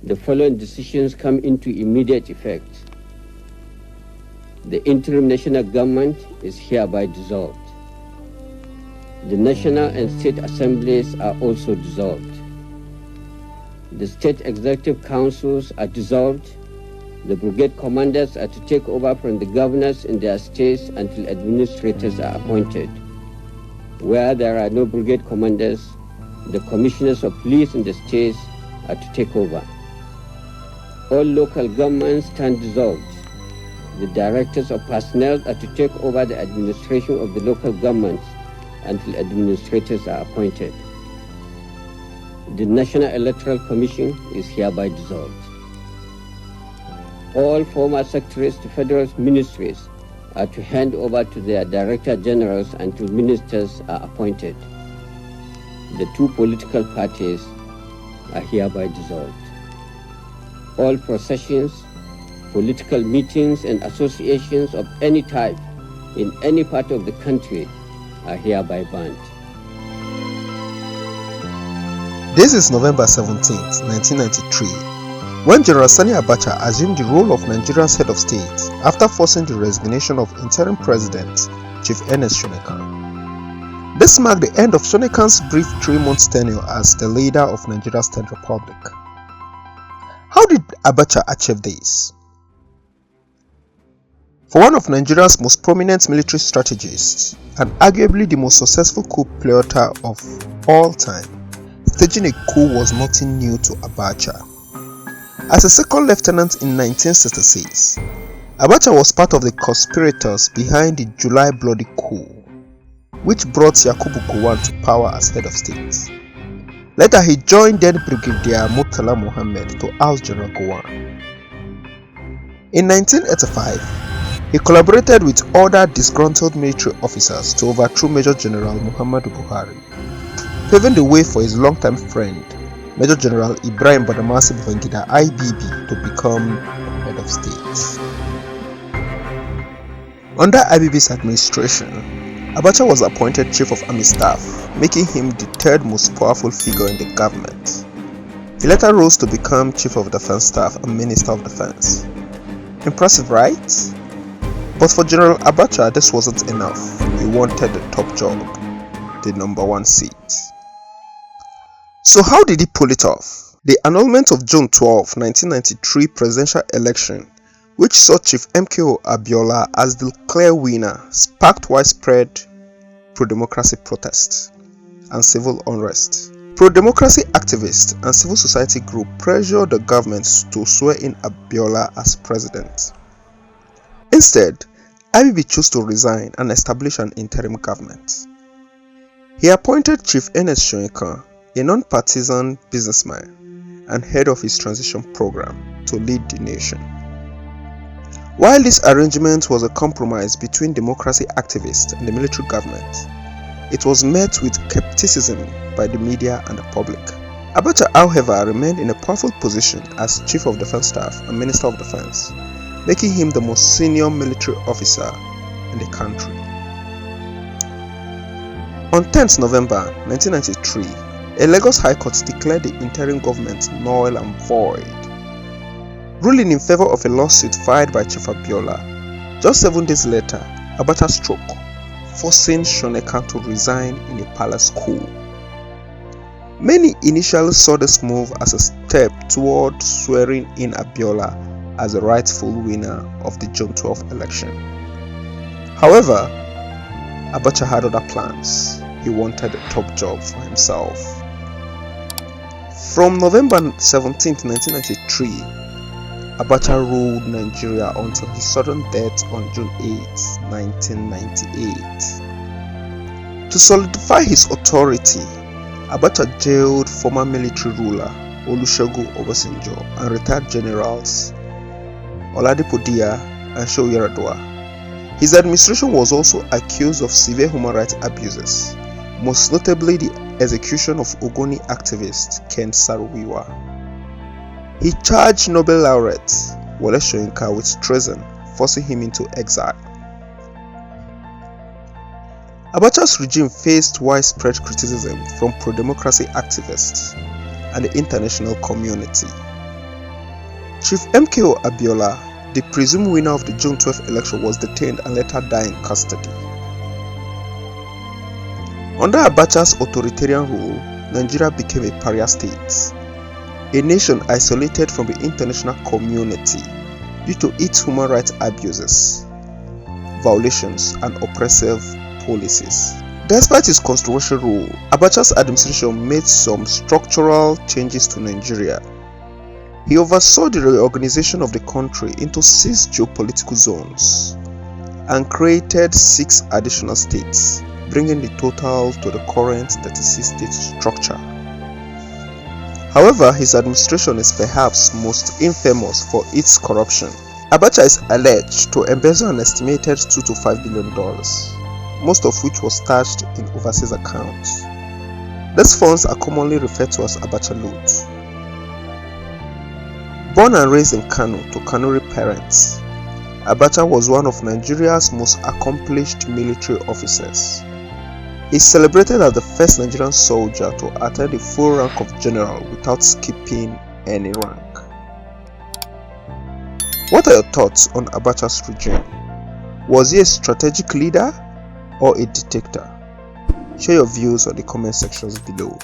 the following decisions come into immediate effect. The interim national government is hereby dissolved. The national and state assemblies are also dissolved. The state executive councils are dissolved. The brigade commanders are to take over from the governors in their states until administrators are appointed. Where there are no brigade commanders, the commissioners of police in the states are to take over. All local governments stand dissolved. The directors of personnel are to take over the administration of the local governments until administrators are appointed. The National Electoral Commission is hereby dissolved. All former secretaries to federal ministries are to hand over to their director generals until ministers are appointed. The two political parties are hereby dissolved. All processions, political meetings, and associations of any type in any part of the country are hereby banned. This is November 17, 1993, when General Sani Abacha assumed the role of Nigeria's head of state after forcing the resignation of interim president Chief Ernest Shonekan. This marked the end of Shonekan's brief 3-month tenure as the leader of Nigeria's 10th Republic. How did Abacha achieve this? For one of Nigeria's most prominent military strategists and arguably the most successful coup plotter of all time, staging a coup was nothing new to Abacha. As a second lieutenant in 1966, Abacha was part of the conspirators behind the July bloody coup, which brought Yakubu Gowon to power as head of state. Later, he joined then Brigadier Murtala Mohammed to oust General Gowon. In 1985, he collaborated with other disgruntled military officers to overthrow Major General Muhammadu Buhari, paving the way for his longtime friend, Major General Ibrahim Badamasi Babangida IBB, to become head of state. Under IBB's administration, Abacha was appointed Chief of Army Staff, making him the third most powerful figure in the government. He later rose to become Chief of Defense Staff and Minister of Defense. Impressive, right? But for General Abacha, this wasn't enough. He wanted the top job, the number 1 seat. So how did he pull it off? The annulment of June 12, 1993 presidential election, which saw Chief MKO Abiola as the clear winner, sparked widespread pro-democracy protests and civil unrest. Pro-democracy activists and civil society groups pressured the government to swear in Abiola as president. Instead, IBB chose to resign and establish an interim government. He appointed Chief Ernest Shonekan, a non-partisan businessman and head of his transition program, to lead the nation. While this arrangement was a compromise between democracy activists and the military government, it was met with skepticism by the media and the public. Abacha, however, remained in a powerful position as Chief of Defense Staff and Minister of Defense, making him the most senior military officer in the country. On 10th November 1993, a Lagos High Court declared the interim government null and void, ruling in favor of a lawsuit filed by Chief Abiola. Just 7 days later, Abacha struck, forcing Shonekan to resign in a palace coup. Many initially saw this move as a step toward swearing in Abiola as the rightful winner of the June 12 election. However, Abacha had other plans. He wanted a top job for himself. From November 17, 1993, Abacha ruled Nigeria until his sudden death on June 8, 1998. To solidify his authority, Abacha jailed former military ruler Olusegun Obasanjo and retired generals Oladipo Dia and Shehu Yaradua. His administration was also accused of severe human rights abuses, most notably the execution of Ogoni activist Ken Saro-Wiwa. He charged Nobel laureate Wole Soyinka with treason, forcing him into exile. Abacha's regime faced widespread criticism from pro-democracy activists and the international community. Chief MKO Abiola, the presumed winner of the June 12 election, was detained and later died in custody. Under Abacha's authoritarian rule, Nigeria became a pariah state, a nation isolated from the international community due to its human rights abuses, violations, and oppressive policies. Despite his controversial rule, Abacha's administration made some structural changes to Nigeria. He oversaw the reorganization of the country into 6 geopolitical zones and created 6 additional states, bringing the total to the current 36-state structure. However, his administration is perhaps most infamous for its corruption. Abacha is alleged to embezzle an estimated $2 to $5 billion, most of which was stashed in overseas accounts. These funds are commonly referred to as Abacha loot. Born and raised in Kano to Kanuri parents, Abacha was one of Nigeria's most accomplished military officers. He is celebrated as the first Nigerian soldier to attain the full rank of general without skipping any rank. What are your thoughts on Abacha's regime? Was he a strategic leader or a dictator? Share your views on the comment sections below.